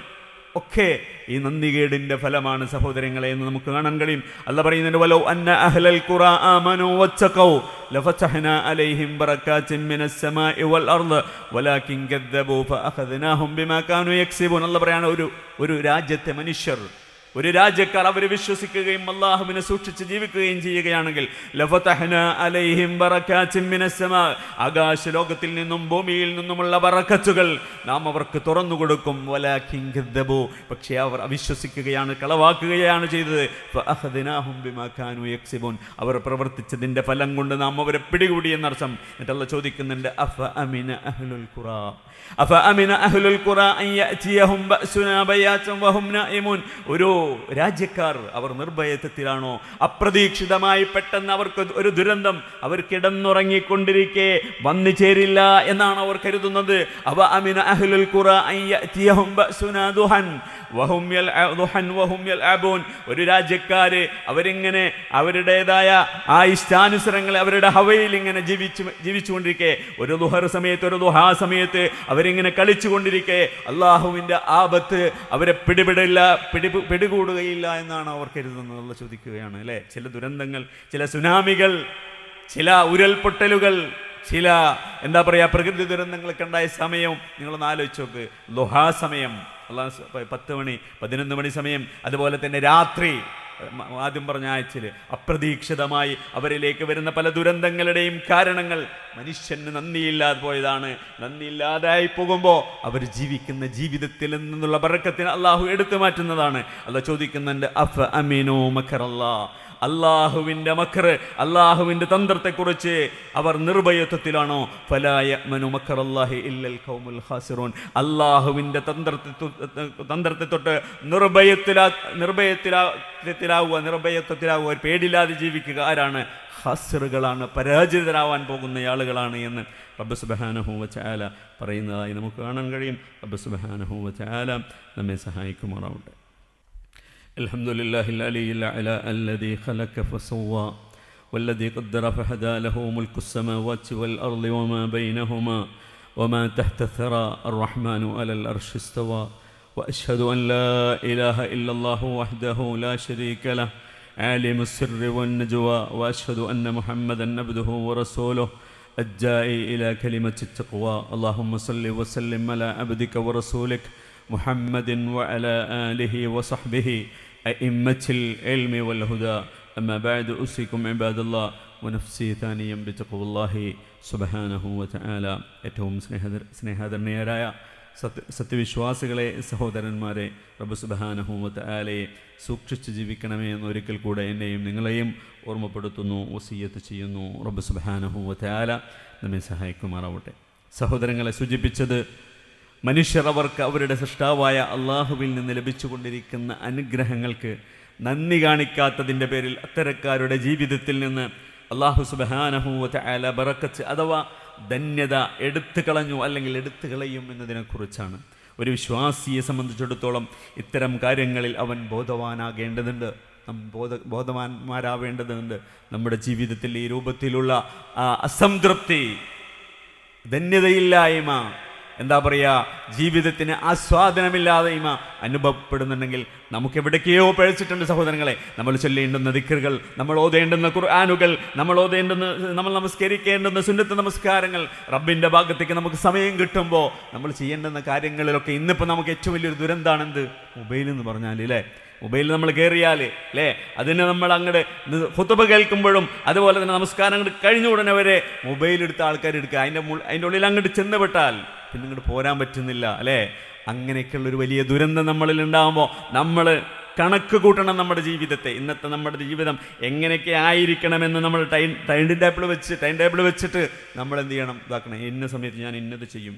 A: ഒക്കെ ഈ നന്ദികേടിന്റെ ഫലമാണ് സഹോദരങ്ങളെ എന്ന് നമുക്ക് കാണാൻ കഴിയും. അല്ലാഹു പറയുന്നുണ്ട്, വലൗ അന്ന അഹ്ലൽ ഖുറാ ആമനൂ വത്തഖൗ ലഫതഹ്നാ അലൈഹിം ബറകാതിൻ മിനസ് സമാഇ വൽ അർദ് വലാകിൻ കദ്ദബൂ ഫഅഖദ്നാഹും ബിമാ കാനൂ യക്സിബൂൻ. അല്ലാഹു പറയാണ്, ഒരു രാജ്യത്തെ മനുഷ്യർ, ഒരു രാജ്യക്കാർ അവർ വിശ്വസിക്കുകയും അല്ലാഹുവിനെ സൂക്ഷിച്ച് ജീവിക്കുകയും ചെയ്യുകയാണെങ്കിൽ ലഫതഹ്നാ അലൈഹിം ബറകാതിൻ മിനസ് സമാ, ആകാശ ലോകത്തിൽ നിന്നും ഭൂമിയിൽ നിന്നുമുള്ള ബറക്കത്തുകൾ നാം അവർക്ക് തുറന്നു കൊടുക്കും. വലാകിൻ കദ്ദബൂ, പക്ഷേ അവർ അവിശ്വസിക്കുകയാണ്, കളവാക്കുകയാണ് ചെയ്തത്. ഫഅഖദ്നാഹും ബിമാ കാനൂ യക്സിബൂൻ, അവർ പ്രവർത്തിച്ചതിൻ്റെ ഫലം കൊണ്ട് നാം അവരെ പിടികൂടി എന്നർത്ഥം. എന്നിട്ട് അല്ലാഹു ചോദിക്കുന്നുണ്ട്, അഫ അമിന അഹ്ലുൽ ഖുറാ അഫ അമിന അഹ്ലുൽ ഖുറാ അൻ യഅതിയഹും ബഅസുനാ ബയാതൻ വഹും നായിമൂൻ. ഒരു രാജ്യക്കാർ അവർ നിർഭയത്വത്തിലാണോ? അപ്രതീക്ഷിതമായി പെട്ടെന്ന് അവർക്ക് ഒരു ദുരന്തം അവർ കിടന്നുറങ്ങിക്കൊണ്ടിരിക്കെ വന്നു ചേരില്ല എന്നാണ് അവർ കരുതുന്നത്. അവ അമിന അഹ്ലുൽ ഖുറാ അൻ യഅതിയഹും ബഅസുനാ ദുഹൻ വഹും യൽഅബൂൻ. ഒരു രാജ്യക്കാര് അവരിങ്ങനെ അവരുടേതായ ആ ഇഷ്ടാനുസരങ്ങൾ അവരുടെ ഹവയിൽ ഇങ്ങനെ ജീവിച്ചുകൊണ്ടിരിക്കെ, ഒരു ദുഹർ സമയത്ത്, ഒരു ദുഹാ സമയത്ത് അവരിങ്ങനെ കളിച്ചുകൊണ്ടിരിക്കെ അള്ളാഹുവിൻ്റെ ആപത്ത് അവരെ പിടികൂടുകയില്ല എന്നാണ് അവർ കരുതുന്നത്. ചോദിക്കുകയാണ് അല്ലേ, ചില ദുരന്തങ്ങൾ, ചില സുനാമികൾ, ചില ഉരുൾപൊട്ടലുകൾ, ചില എന്താ പറയുക പ്രകൃതി ദുരന്തങ്ങളൊക്കെ ഉണ്ടായ സമയം നിങ്ങളൊന്ന് ആലോചിച്ച് നോക്ക്. ദുഹാ സമയം, 10 മണി 11 മണി സമയം, അതുപോലെ തന്നെ രാത്രി, ആദ്യം പറഞ്ഞ ആഴ്ചയിൽ അപ്രതീക്ഷിതമായി അവരിലേക്ക് വരുന്ന പല ദുരന്തങ്ങളുടെയും കാരണങ്ങൾ മനുഷ്യന് നന്ദിയില്ലാതെ പോയതാണ്. നന്ദിയില്ലാതായി പോകുമ്പോൾ അവർ ജീവിക്കുന്ന ജീവിതത്തിൽ നിന്നുള്ള ബറക്കത്തിന് അള്ളാഹു എടുത്തു മാറ്റുന്നതാണ്. അല്ലാഹു ചോദിക്കുന്നുണ്ട്, അഫ അമിനൂ മക്കറല്ലാഹ്, അള്ളാഹുവിൻ്റെ മക്കർ, അള്ളാഹുവിൻ്റെ തന്ത്രത്തെക്കുറിച്ച് അവർ നിർഭയത്വത്തിലാണോ? ഫലാ യഅ്മനു മക്കറല്ലാഹി ഇല്ലൽ ഖൗമുൽ ഖാസിറൂൻ. അള്ളാഹുവിൻ്റെ തന്ത്രത്തെ തൊട്ട് നിർഭയത്വത്തിലാവുക, പേടില്ലാതെ ജീവിക്കുക ആരാണ്? ഖാസിറുകളാണ്, പരാജിതരാവാൻ പോകുന്ന ആളുകളാണ് എന്ന് റബ്ബ് സുബ്ഹാനഹു വ തആല പറയുന്നതായി നമുക്ക് കാണാൻ കഴിയും. റബ്ബ് സുബ്ഹാനഹു വ തആല നമ്മെ സഹായിക്കുമാറാവട്ടെ. الحمد لله العلي الأعلى الذي خلق فسوى والذي قدر فهدى له ملك السماوات والأرض وما بينهما وما تحت الثرى الرحمن على العرش استوى وأشهد أن لا إله إلا الله وحده لا شريك له عالم السر والنجوى وأشهد أن محمدا عبده ورسوله الداعي إلى كلمة التقوى. اللهم صل وسلم على عبدك ورسولك محمد وعلى آله وصحبه أئمة العلم والهدى. أما بعد أوصيكم عباد الله ونفسي ثانيا بتقوى الله سبحانه وتعالى. ഏറ്റവും സ്നേഹധന്യരായ സത്യവിശ്വാസികളെ, സഹോദരന്മാരെ, റബ്ബ് സുബ്ഹാനഹു വ തആലയെ സൂക്ഷിച്ച് ജീവിക്കണമേ എന്ന് ഒരിക്കൽ കൂടെ എന്നെയും നിങ്ങളെയും ഓർമ്മപ്പെടുത്തുന്നു, വസിയ്യത്ത് ചെയ്യുന്നു. റബ്ബ് സുബ്ഹാനഹു വ തആല നമ്മെ സഹായിക്കുമാറാവട്ടെ. സഹോദരങ്ങളെ, സൂചിപ്പിച്ചത് മനുഷ്യർ അവർക്ക് അവരുടെ സൃഷ്ടാവായ അള്ളാഹുവിൽ നിന്ന് ലഭിച്ചുകൊണ്ടിരിക്കുന്ന അനുഗ്രഹങ്ങൾക്ക് നന്ദി കാണിക്കാത്തതിൻ്റെ പേരിൽ അത്തരക്കാരുടെ ജീവിതത്തിൽ നിന്ന് അള്ളാഹു സുബ്ഹാനഹു വ തആല ബറക്കത്ത് അഥവാ ധന്യത എടുത്തു കളഞ്ഞു, അല്ലെങ്കിൽ എടുത്തു കളയും എന്നതിനെക്കുറിച്ചാണ്. ഒരു വിശ്വാസിയെ സംബന്ധിച്ചിടത്തോളം ഇത്തരം കാര്യങ്ങളിൽ അവൻ ബോധവാനാകേണ്ടതുണ്ട്, ബോധവാന്മാരാവേണ്ടതുണ്ട്. നമ്മുടെ ജീവിതത്തിൽ ഈ രൂപത്തിലുള്ള അസംതൃപ്തി, ധന്യതയില്ലായ്മ, എന്താ പറയുക, ജീവിതത്തിന് ആസ്വാദനമില്ലാതെയും അനുഭവപ്പെടുന്നുണ്ടെങ്കിൽ നമുക്ക് എവിടേക്കെയോ പഴിച്ചിട്ടുണ്ട് സഹോദരങ്ങളെ. നമ്മൾ ചൊല്ലേണ്ടുന്ന ദിക്റുകൾ, നമ്മൾ ഓതേണ്ടുന്ന ഖുർആനുകൾ, നമ്മൾ നമസ്കരിക്കേണ്ടുന്ന സുന്നത്ത് നമസ്കാരങ്ങൾ, റബ്ബിൻ്റെ ഭാഗത്തേക്ക് നമുക്ക് സമയം കിട്ടുമ്പോൾ നമ്മൾ ചെയ്യേണ്ടുന്ന കാര്യങ്ങളിലൊക്കെ ഇന്നിപ്പോൾ നമുക്ക് ഏറ്റവും വലിയൊരു ദുരന്താണെന്ത്? മൊബൈൽ എന്ന് പറഞ്ഞാൽ അല്ലേ, മൊബൈലിൽ നമ്മൾ കയറിയാൽ അല്ലേ, അതിന് നമ്മൾ അങ്ങോട്ട് ഖുതുബ കേൾക്കുമ്പോഴും അതുപോലെ തന്നെ നമസ്കാരം കഴിഞ്ഞ ഉടനെ വരെ മൊബൈലെടുത്ത ആൾക്കാരെടുക്കുക, അതിൻ്റെ ഉള്ളിൽ അങ്ങോട്ട് ചെന്നുപെട്ടാൽ പിന്നെ ഇങ്ങോട്ട് പോരാൻ പറ്റുന്നില്ല അല്ലേ. അങ്ങനെയൊക്കെയുള്ളൊരു വലിയ ദുരന്തം നമ്മളിൽ ഉണ്ടാകുമ്പോൾ നമ്മൾ കണക്ക് കൂട്ടണം നമ്മുടെ ജീവിതത്തെ. ഇന്നത്തെ നമ്മുടെ ജീവിതം എങ്ങനെയൊക്കെ ആയിരിക്കണമെന്ന് നമ്മൾ ടൈം ടേബിൾ വെച്ചിട്ട് നമ്മൾ എന്ത് ചെയ്യണം, ഇതാക്കണം. ഇന്ന സമയത്ത് ഞാൻ ഇന്നത് ചെയ്യും,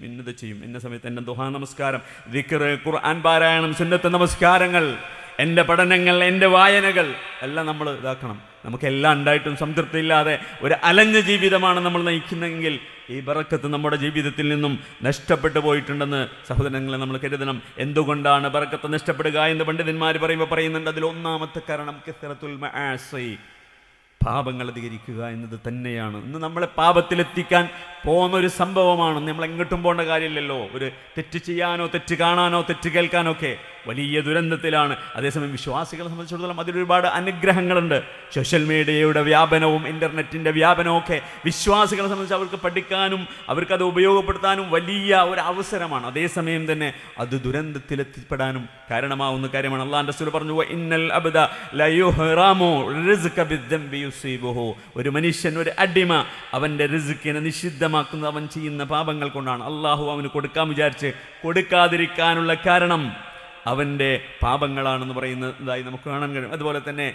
A: ഇന്ന സമയത്ത് എൻ്റെ ദുഹാ നമസ്കാരം, ദിക്ർ, ഖുർആൻ പാരായണം, സുന്നത്ത് നമസ്കാരങ്ങൾ, എൻ്റെ പഠനങ്ങൾ, എൻ്റെ വായനകൾ എല്ലാം നമ്മൾ ഇതാക്കണം. നമുക്കെല്ലാം ഉണ്ടായിട്ടും സംതൃപ്തിയില്ലാതെ ഒരു അലഞ്ഞ ജീവിതമാണ് നമ്മൾ നയിക്കുന്നതെങ്കിൽ ഈ ബറക്കത്ത് നമ്മുടെ ജീവിതത്തിൽ നിന്നും നഷ്ടപ്പെട്ടു പോയിട്ടുണ്ടെന്ന് സഹോദരങ്ങളെ നമ്മൾ കരുതണം. എന്തുകൊണ്ടാണ് ബറക്കത്ത് നഷ്ടപ്പെടുക എന്ന് പണ്ഡിതന്മാർ പറയുന്നുണ്ട്. അതിൽ ഒന്നാമത്തെ കാരണം കസറത്തുൽ മആസി, പാപങ്ങൾ അധികരിക്കുക എന്നത് തന്നെയാണ്. ഇന്ന് നമ്മളെ പാപത്തിലെത്തിക്കാൻ പോകുന്നൊരു സംഭവമാണ്. നമ്മൾ എങ്ങോട്ടും പോകേണ്ട കാര്യമില്ലല്ലോ. ഒരു തെറ്റ് ചെയ്യാനോ തെറ്റ് കാണാനോ തെറ്റ് കേൾക്കാനോ ഒക്കെ വലിയ ദുരന്തത്തിലാണ്. അതേസമയം വിശ്വാസികളെ സംബന്ധിച്ചിടത്തോളം അതിലൊരുപാട് അനുഗ്രഹങ്ങളുണ്ട്. സോഷ്യൽ മീഡിയയുടെ വ്യാപനവും ഇൻ്റർനെറ്റിൻ്റെ വ്യാപനവും ഒക്കെ വിശ്വാസികളെ സംബന്ധിച്ച് അവർക്ക് പഠിക്കാനും അവർക്കത് ഉപയോഗപ്പെടുത്താനും വലിയ ഒരു അവസരമാണ്. അതേസമയം തന്നെ അത് ദുരന്തത്തിലെത്തിപ്പെടാനും കാരണമാവുന്ന കാര്യമാണ്. അല്ലാഹുവിൻ്റെ റസൂൽ പറഞ്ഞു, ഇന്നൽ അബ്ദ ലയുഹ്റമു റിസ്ക ബിദ്ദംബി യുസീബുഹു. ഒരു മനുഷ്യൻ, ഒരു അടിമ, അവൻ്റെ റിസ്കിനെ നിഷിദ്ധമാക്കുന്നത് അവൻ ചെയ്യുന്ന പാപങ്ങൾ കൊണ്ടാണ്. അള്ളാഹു അവന് കൊടുക്കാൻ വിചാരിച്ച് കൊടുക്കാതിരിക്കാനുള്ള കാരണം അവൻ്റെ പാപങ്ങളാണെന്ന് പറയുന്നതായി നമുക്ക് കാണാൻ കഴിയും. അതുപോലെ തന്നെ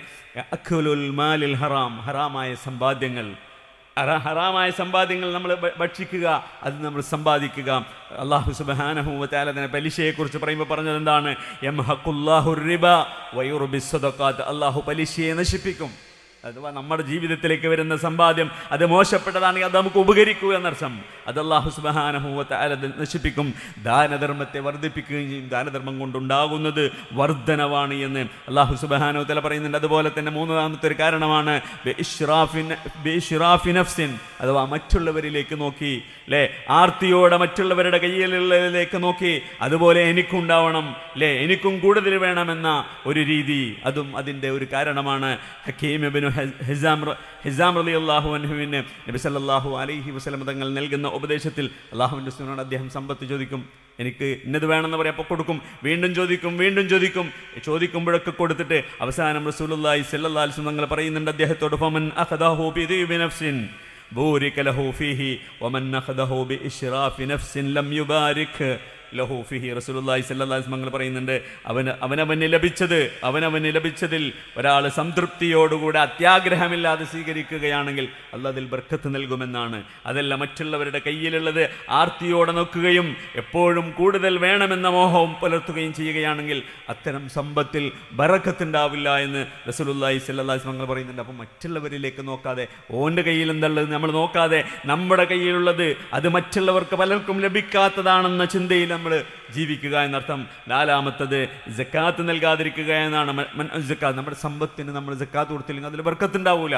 A: അഖ്ലുൽ മാലിൽ ഹറാം, ഹറാമായ സമ്പാദ്യങ്ങൾ നമ്മൾ ഭക്ഷിക്കുക, അത് നമ്മൾ സമ്പാദിക്കുക. അല്ലാഹു സുബ്ഹാനഹു വ തആല തന്നെ പലിശയെക്കുറിച്ച് പറയുമ്പോൾ പറഞ്ഞത് എന്താണ്? യംഹഖുല്ലാഹു റിബ വയുർബിസ് സദഖാത്ത്. അല്ലാഹു പലിശയെ നശിപ്പിക്കും. അഥവാ നമ്മുടെ ജീവിതത്തിലേക്ക് വരുന്ന സമ്പാദ്യം അത് മോശപ്പെട്ടതാണെങ്കിൽ അത് നമുക്ക് ഉപകരിക്കുക എന്നർത്ഥം. അത് അല്ലാഹു സുബ്ഹാനഹു വ തആല നശിപ്പിക്കും. ദാനധർമ്മത്തെ വർദ്ധിപ്പിക്കുകയും ചെയ്യും. ദാനധർമ്മം കൊണ്ടുണ്ടാകുന്നത് വർധനവാണ് എന്ന് അല്ലാഹു സുബ്ഹാനഹു വ തആല പറയുന്നുണ്ട്. അതുപോലെ തന്നെ മൂന്നാമത്തെ ഒരു കാരണമാണ് ബിഇശ്റാഫി നഫ്സിൻ, അഥവാ മറ്റുള്ളവരിലേക്ക് നോക്കി, അല്ലേ, ആർത്തിയോടെ മറ്റുള്ളവരുടെ കയ്യിലുള്ളതിലേക്ക് നോക്കി അതുപോലെ എനിക്കുണ്ടാവണം, അല്ലേ, എനിക്കും കൂടുതൽ വേണമെന്ന ഒരു രീതി, അതും അതിൻ്റെ ഒരു കാരണമാണ്. ഹക്കീം ഇബ്നു ഹിസാം റളിയല്ലാഹു അൻഹുവിന് നബി സല്ലല്ലാഹു അലൈഹി വസല്ലം തങ്ങൾ നൽകുന്ന ഉപദേശത്തിൽ അല്ലാഹുവിൻ്റെ റസൂലിനോട് അദ്ദേഹം സമ്പത്ത് ചോദിക്കും. എനിക്ക് ഇന്നത് വേണമെന്ന് പറയാം, അപ്പോൾ കൊടുക്കും. വീണ്ടും ചോദിക്കും. ചോദിക്കുമ്പോഴൊക്കെ കൊടുത്തിട്ട് അവസാനം റസൂലുള്ളാഹി സ്വല്ലല്ലാഹു അലൈഹി വസല്ലം തങ്ങൾ പറയുന്നുണ്ട് അദ്ദേഹത്തോട്, ഫമൻ അഖദഹു ബിദിബി നഫ്സിൻ ബൂരിക ലഹു ഫീഹി വമൻ അഖദഹു ബിഇശ്റാഫി നഫ്സിൻ ലം യുബാരിക് ലഹു ഫിഹി. റസൂലുള്ളാഹി സ്വല്ലല്ലാഹു അലൈഹി വസല്ലം പറയുന്നുണ്ട്, അവനവന് ലഭിച്ചതിൽ ഒരാൾ സംതൃപ്തിയോടുകൂടെ അത്യാഗ്രഹമില്ലാതെ സ്വീകരിക്കുകയാണെങ്കിൽ അല്ലാഹു അതിൽ ബർക്കത്ത് നൽകുമെന്നാണ്. അതല്ല മറ്റുള്ളവരുടെ കയ്യിലുള്ളത് ആർത്തിയോടെ നോക്കുകയും എപ്പോഴും കൂടുതൽ വേണമെന്ന മോഹവും പുലർത്തുകയും ചെയ്യുകയാണെങ്കിൽ അത്തരം സമ്പത്തിൽ ബറക്കത്തുണ്ടാവില്ല എന്ന് റസൂലുള്ളാഹി സ്വല്ലല്ലാഹു അലൈഹി വസല്ലം പറയുന്നുണ്ട്. അപ്പം മറ്റുള്ളവരിലേക്ക് നോക്കാതെ, ഓൻ്റെ കയ്യിൽ എന്തുള്ളത് നമ്മൾ നോക്കാതെ, നമ്മുടെ കയ്യിലുള്ളത് അത് മറ്റുള്ളവർക്ക് പലർക്കും ലഭിക്കാത്തതാണെന്ന ചിന്തയിൽ നമ്മൾ ജീവിക്കുക എന്നർത്ഥം. നാലാമത്തത് സക്കാത്ത് നൽകാതിരിക്കുക എന്നാണ്. നമ്മുടെ സമ്പത്തിന് നമ്മൾ സക്കാത്ത് കൊടുത്തില്ലെങ്കിൽ അതിൽ ബർക്കത്തുണ്ടാവൂല,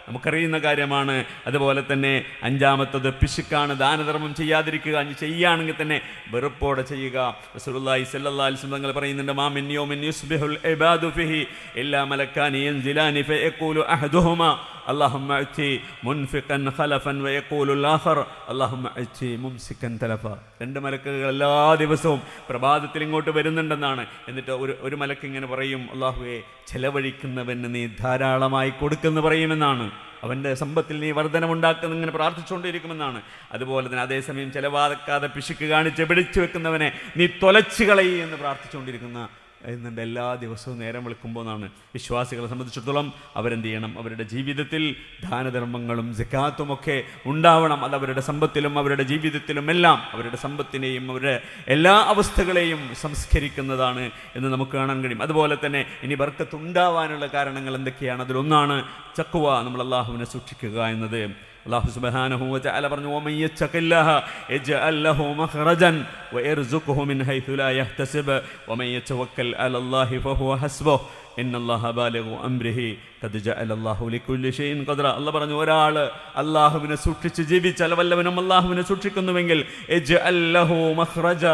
A: നമുക്കറിയുന്ന കാര്യമാണ്. അതുപോലെ തന്നെ അഞ്ചാമത്തത് പിശുക്കാണ്, ദാനധർമ്മം ചെയ്യാതിരിക്കുക. ചെയ്യുകയാണെങ്കിൽ തന്നെ വെറുപ്പോടെ ചെയ്യുക. റസൂലുള്ളാഹി സ്വല്ലല്ലാഹു അലൈഹി വസല്ലം തങ്ങൾ പറയുന്നുണ്ട്, മാ മിൻ യൗമിൻ യുസ്ബിഹുൽ ഇബാദു ഫിഹി ഇല്ലാ മലക്കാനി യൻസിലാനി ഫയഖൂലു അഹദുഹുമാ അല്ലാഹുമ്മ അതി മുൻഫിഖൻ ഖലഫൻ വയഖൂലു അൽ-ആഖർ അല്ലാഹുമ്മ അതി മുംസികൻ തലഫ. രണ്ട് മലക്കുകൾ എല്ലാ ദിവസവും പ്രഭാതത്തിൽ ഇങ്ങോട്ട് വരുന്നുണ്ടെന്നാണ്. എന്നിട്ട് ഒരു മലക്ക് ഇങ്ങനെ പറയും, അല്ലാഹുവേ, ചെലവഴിക്കുന്നവന് നീ ധാരാളമായി കൊടുക്കുമെന്ന് പറയുമെന്നാണ്. അവൻ്റെ സമ്പത്തിൽ നീ വർധനമുണ്ടാക്കുന്ന ഇങ്ങനെ പ്രാർത്ഥിച്ചുകൊണ്ടിരിക്കുമെന്നാണ്. അതുപോലെ തന്നെ അതേസമയം ചെലവാക്കാതെ പിശുക്ക് കാണിച്ച് പിടിച്ചു വെക്കുന്നവനെ നീ തൊലച്ചു കളയി എന്ന് പ്രാർത്ഥിച്ചുകൊണ്ടിരിക്കുന്ന എന്നുണ്ട് എല്ലാ ദിവസവും നേരം വിളിക്കുമ്പോൾ എന്നാണ്. വിശ്വാസികളെ സംബന്ധിച്ചിടത്തോളം അവരെന്ത് ചെയ്യണം? അവരുടെ ജീവിതത്തിൽ ദാനധർമ്മങ്ങളും സക്കാത്തും ഒക്കെ ഉണ്ടാവണം. അത് അവരുടെ സമ്പത്തിലും അവരുടെ ജീവിതത്തിലും എല്ലാം അവരുടെ സമ്പത്തിനെയും അവരുടെ എല്ലാ അവസ്ഥകളെയും സംസ്കരിക്കുന്നതാണ് എന്ന് നമുക്ക് കാണാൻ കഴിയും. അതുപോലെ തന്നെ ഇനി ബർക്കത്ത് ഉണ്ടാവാനുള്ള കാരണങ്ങൾ എന്തൊക്കെയാണ്? അതിലൊന്നാണ് തഖ്വ, നമ്മൾ അല്ലാഹുവിനെ സൂക്ഷിക്കുക എന്നത്. അല്ലാഹു സുബ്ഹാനഹു വ തആല പറഞ്ഞു, വമൻ യത്തഖില്ലാഹ യജ്അൽ ലഹു മഖ്റജൻ വയർസുഖുഹു മിൻ ഹൈഥു ലാ യഹ്തസിബ് വമൻ യതവക്കൽ അലല്ലാഹി ഫഹുവ ഹസ്ബുഹു ഇന്നല്ലാഹ ബാലിഗു അംരിഹി ഖദ് ജഅല അല്ലാഹു ലികുല്ലി ഷൈഇൻ ഖദ്റ. അല്ലാഹു പറഞ്ഞു, ഒരാൾ അല്ലാഹുവിനെ സൂക്ഷിച്ച് ജീവിച്ചാൽ, വല്ലവനും അല്ലാഹുവിനെ സൂക്ഷിക്കുന്നുവെങ്കിൽ യജ്അൽ ലഹു മഖ്റജ,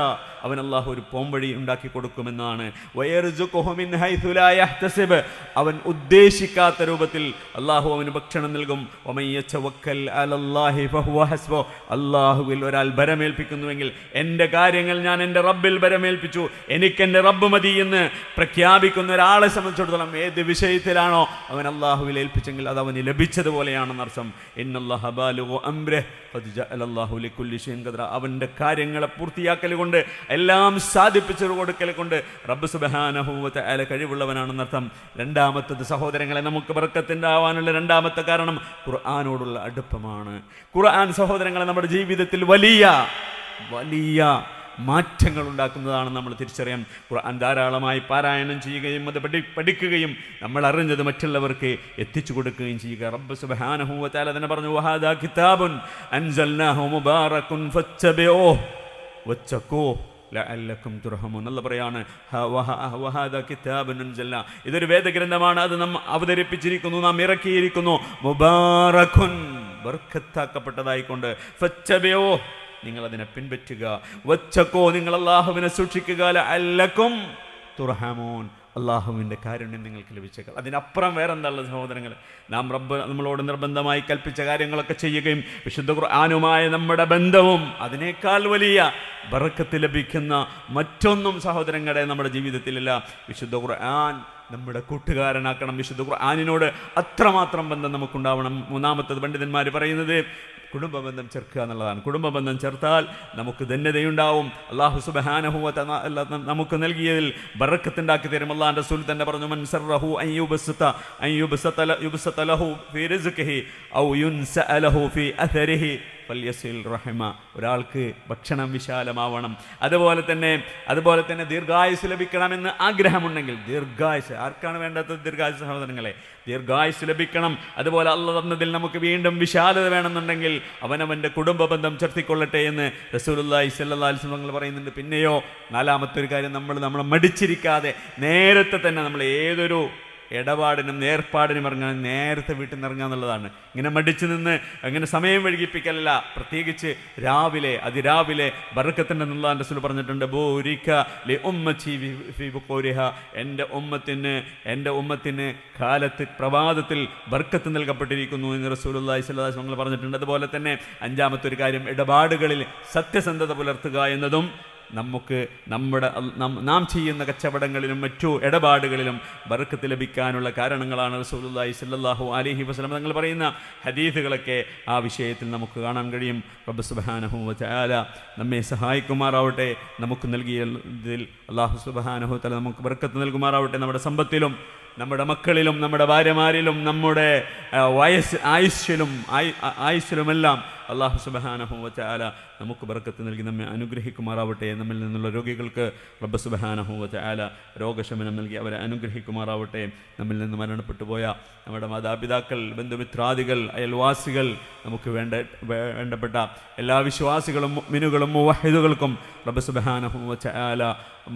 A: അവൻ അല്ലാഹു ഒരു പോംവഴി ഉണ്ടാക്കി കൊടുക്കുമെന്നാണ്. വയർസുഖുഹു മിൻ ഹൈഥു ലാ യഹ്തസിബ്, അവൻ ഉദ്ദേശിക്കാത്ത രൂപത്തിൽ അല്ലാഹു അവന് ഭക്ഷണം നൽകും. വമൻ യതവക്കൽ അലല്ലാഹി ഫഹുവ ഹസ്ബുഹു, അല്ലാഹുവിൽ ഒരാൾ ബരമേൽപ്പിക്കുന്നുവെങ്കിൽ, എൻ്റെ കാര്യങ്ങൾ ഞാൻ എൻ്റെ റബ്ബിൽ ബരമേൽപ്പിച്ചു, എനിക്ക് എൻ്റെ റബ്ബ് മതി എന്ന് പ്രഖ്യാപിക്കുന്ന ഒരാളെ സംബന്ധിച്ചിടത്തോളം, ഏത് വിഷയത്തിലാണോ അവൻ അള്ളാഹുവിൽ ഏൽപ്പിച്ചെങ്കിൽ അത് അവന് ലഭിച്ചതുപോലെയാണെന്നർത്ഥം. ഇന്നല്ലാഹ ബാലിഗു അംരിഹി ഖദ് ജഅലല്ലാഹു ലികുല്ലി ഷൈഇൻ ഖദറ. അവൻ്റെ കാര്യങ്ങളെ പൂർത്തിയാക്കൽ കൊണ്ട്, എല്ലാം സാധിപ്പിച്ചു കൊടുക്കൽ കൊണ്ട് റബ്ബ് സുബ്ഹാനഹു വ തആല കഴിവുള്ളവനാണെന്നർത്ഥം. രണ്ടാമത്തത് സഹോദരങ്ങളെ, നമുക്ക് ബർക്കത്തുണ്ടാവാനുള്ള രണ്ടാമത്തെ കാരണം ഖുർആനോടുള്ള അടുപ്പമാണ്. ഖുർആൻ സഹോദരങ്ങളെ നമ്മുടെ ജീവിതത്തിൽ വലിയ മാറ്റങ്ങൾ ഉണ്ടാക്കുന്നതാണ് നമ്മൾ തിരിച്ചറിയാൻ. ഖുർആൻ ധാരാളമായി പാരായണം ചെയ്യുകയും അത് പഠിക്കുകയും നമ്മൾ അറിഞ്ഞത് മറ്റുള്ളവർക്ക് എത്തിച്ചു കൊടുക്കുകയും ചെയ്യുക. റബ്ബ് സുബ്ഹാനഹു വ തആല തന്നെ പറഞ്ഞു, വഹാദാ കിതാബുൻ അൻസൽനാഹു മുബാറകുൻ ഫത്തബിഊഹു വത്തഖൂ ലഅല്ലക്കും തുർഹമൂൻ. അല്ലാഹു പറയാണ്, വഹാദാ കിതാബുൻ അൻസൽനാ, ഇതൊരു വേദഗ്രന്ഥമാണ്, അത് നാം അവതരിപ്പിച്ചിരിക്കുന്നു, നാം ഇറക്കിയിരിക്കുന്നു. മുബാറകുൻ, ബർക്കത്താക്കപ്പെട്ടതായിക്കൊണ്ട്. ഫത്തബിഊഹു, നിങ്ങളതിനെ പിൻപറ്റുക. വത്തഖൂ, നിങ്ങൾ അല്ലാഹുവിനെ സൂക്ഷിക്കുക. ലഅല്ലക്കും തുർഹമൂൻ, അള്ളാഹുവിൻ്റെ കാരുണ്യം നിങ്ങൾക്ക് ലഭിച്ചേക്കാം. അതിനപ്പുറം വേറെന്താണുള്ളത് സഹോദരങ്ങൾ? നാം റബ്ബ് നമ്മളോട് നിർബന്ധമായി കൽപ്പിച്ച കാര്യങ്ങളൊക്കെ ചെയ്യുകയും വിശുദ്ധ ഖുർആനുമായ നമ്മുടെ ബന്ധവും അതിനേക്കാൾ വലിയ ബറക്കത്ത് ലഭിക്കുന്ന മറ്റൊന്നും സഹോദരങ്ങളെ നമ്മുടെ ജീവിതത്തിലില്ല. വിശുദ്ധ ഖുർആൻ നമ്മുടെ കൂട്ടുകാരനാക്കണം. വിശുദ്ധ ഖുർആനിനോട് അത്രമാത്രം ബന്ധം നമുക്കുണ്ടാവണം. മൂന്നാമത്തത് പണ്ഡിതന്മാർ പറയുന്നത് കുടുംബബന്ധം ചേർക്കുക എന്നുള്ളതാണ്. കുടുംബബന്ധം ചേർത്താൽ നമുക്ക് ധന്യതയുണ്ടാവും. അല്ലാഹു സുബ്ഹാനഹു വ തആല നമുക്ക് നൽകിയതിൽ ബറക്കത്തുണ്ടാക്കി തരും. അല്ലാഹുവിൻ്റെ റസൂൽ തന്നെ പറഞ്ഞു, മൻ സറഹു അൻ യുബ്സത ലഹു ഫീ റിസ്ഖിഹി ഔ യുൻസഅ ലഹു ഫീ അഥരിഹി ഫൽയസിൽ റഹിമ. ഒരാൾക്ക് ഭക്ഷണം വിശാലമാവണം, അതുപോലെ തന്നെ ദീർഘായുസ് ലഭിക്കണമെന്ന് ആഗ്രഹമുണ്ടെങ്കിൽ, ദീർഘായുസ് ആർക്കാണ് വേണ്ടാത്തത്? ദീർഘായുസ് സഹോദരങ്ങളെ, ദീർഘായുസ് ലഭിക്കണം. അതുപോലെ അല്ലാഹു തന്നതിൽ നമുക്ക് വീണ്ടും വിശാലത വേണമെന്നുണ്ടെങ്കിൽ അവനവൻ്റെ കുടുംബ ബന്ധം ചേർത്തിക്കൊള്ളട്ടെ എന്ന് റസൂലുള്ളാഹി സ്വല്ലല്ലാഹു അലൈഹി വസല്ലം പറയുന്നുണ്ട്. പിന്നെയോ നാലാമത്തെ ഒരു കാര്യം, നമ്മളെ മടിച്ചിരിക്കാതെ നേരത്തെ തന്നെ നമ്മൾ ഏതൊരു ഇടപാടിനും ഏർപ്പാടിനും ഇറങ്ങാൻ നേരത്തെ വീട്ടിൽ നിന്ന് ഇറങ്ങുക എന്നുള്ളതാണ്. ഇങ്ങനെ മടിച്ചു നിന്ന് അങ്ങനെ സമയം വൈകിപ്പിക്കലല്ല. പ്രത്യേകിച്ച് അതിരാവിലെ ബർക്കത്തിൻ്റെ അല്ലാഹുവിൻ്റെ റസൂൽ പറഞ്ഞിട്ടുണ്ട്, ബൂരിക ലി ഉമ്മത്തി ഫീ ബുഖൂരിഹ, എൻ്റെ ഉമ്മത്തിന് കാലത്ത് പ്രഭാതത്തിൽ ബർക്കത്ത് നൽകപ്പെട്ടിരിക്കുന്നു എന്ന് റസൂലുള്ളാഹി സ്വല്ലല്ലാഹു അലൈഹി വസല്ലം പറഞ്ഞിട്ടുണ്ട്. അതുപോലെ തന്നെ അഞ്ചാമത്തെ ഒരു കാര്യം, ഇടപാടുകളിൽ സത്യസന്ധത പുലർത്തുക എന്നതും നമുക്ക് നാം ചെയ്യുന്ന കച്ചവടങ്ങളിലും മറ്റു ഇടപാടുകളിലും ബർക്കത്ത് ലഭിക്കാനുള്ള കാരണങ്ങളാണ്. റസൂലുള്ളാഹി സ്വല്ലല്ലാഹു അലൈഹി വസല്ലം തങ്ങൾ പറയുന്ന ഹദീസുകളൊക്കെ ആ വിഷയത്തിൽ നമുക്ക് കാണാൻ കഴിയും. റബ്ബ് സുബ്ഹാനഹു വ തആല നമ്മെ സഹായിക്കുമാറാവട്ടെ. നമുക്ക് നൽകിയതിൽ അല്ലാഹു സുബ്ഹാനഹു വ തആല നമുക്ക് ബർക്കത്ത് നൽകുമാറാവട്ടെ. നമ്മുടെ സമ്പത്തിലും നമ്മുടെ മക്കളിലും നമ്മുടെ ഭാര്യമാരിലും നമ്മുടെ ആയുസ്സിലുമെല്ലാം അല്ലാഹു സുബ്ഹാനഹു വ തആല നമുക്ക് ബർക്കത്ത് നൽകി നമ്മെ അനുഗ്രഹിക്കുമാറാവട്ടെ. നമ്മിൽ നിന്നുള്ള രോഗികൾക്ക് റബ്ബ് സുബ്ഹാനഹു വ തആല രോഗശമനം നൽകി അവരെ അനുഗ്രഹിക്കുമാറാവട്ടെ. നമ്മിൽ നിന്ന് മരണപ്പെട്ടു പോയ നമ്മുടെ മാതാപിതാക്കൾ, ബന്ധുമിത്രാദികൾ, അയൽവാസികൾ, നമുക്ക് വേണ്ടപ്പെട്ട എല്ലാ വിശ്വാസികളും മുഅ്മിനുകളും മുവഹിദുകൾക്കും റബ്ബ് സുബ്ഹാനഹു വ തആല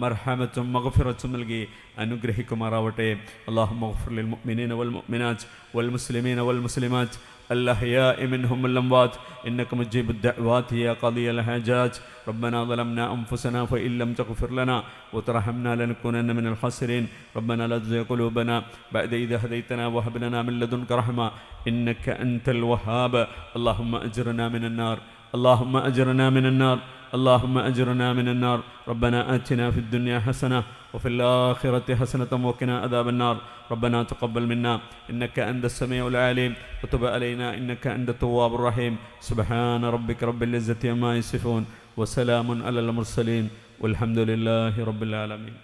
A: മർഹമത്തും മഗ്ഫിറത്തും നൽകി അനുഗ്രഹിക്കുമാറാവട്ടെ. അല്ലാഹുമ്മ ഗ്ഫിർ ലിൽ മുഅ്മിനീന വൽ മുഅ്മിനാത്ത് വൽ മുസ്ലിമീന വൽ മുസ്ലിമാത്ത് الأحياء منهم والأموات إنك مجيب الدعوات يا قاضي الحاجات. ربنا ظلمنا أنفسنا فإن لم تغفر لنا وترحمنا لنكونن من الخاسرين. ربنا لا تزغ قلوبنا بعد إذ هديتنا وهب لنا من لدنك رحمة إنك أنت الوهاب. اللهم أجرنا من النار، اللهم أجرنا من النار، اللهم أجرنا من النار. ربنا آتنا في الدنيا حسنة وفي الآخرة حسنة وقنا عذاب النار. ربنا تقبل منا إنك أنت السميع العليم وتب علينا إنك أنت التواب الرحيم. سبحان ربك رب العزة عما يصفون وسلام على المرسلين والحمد لله رب العالمين.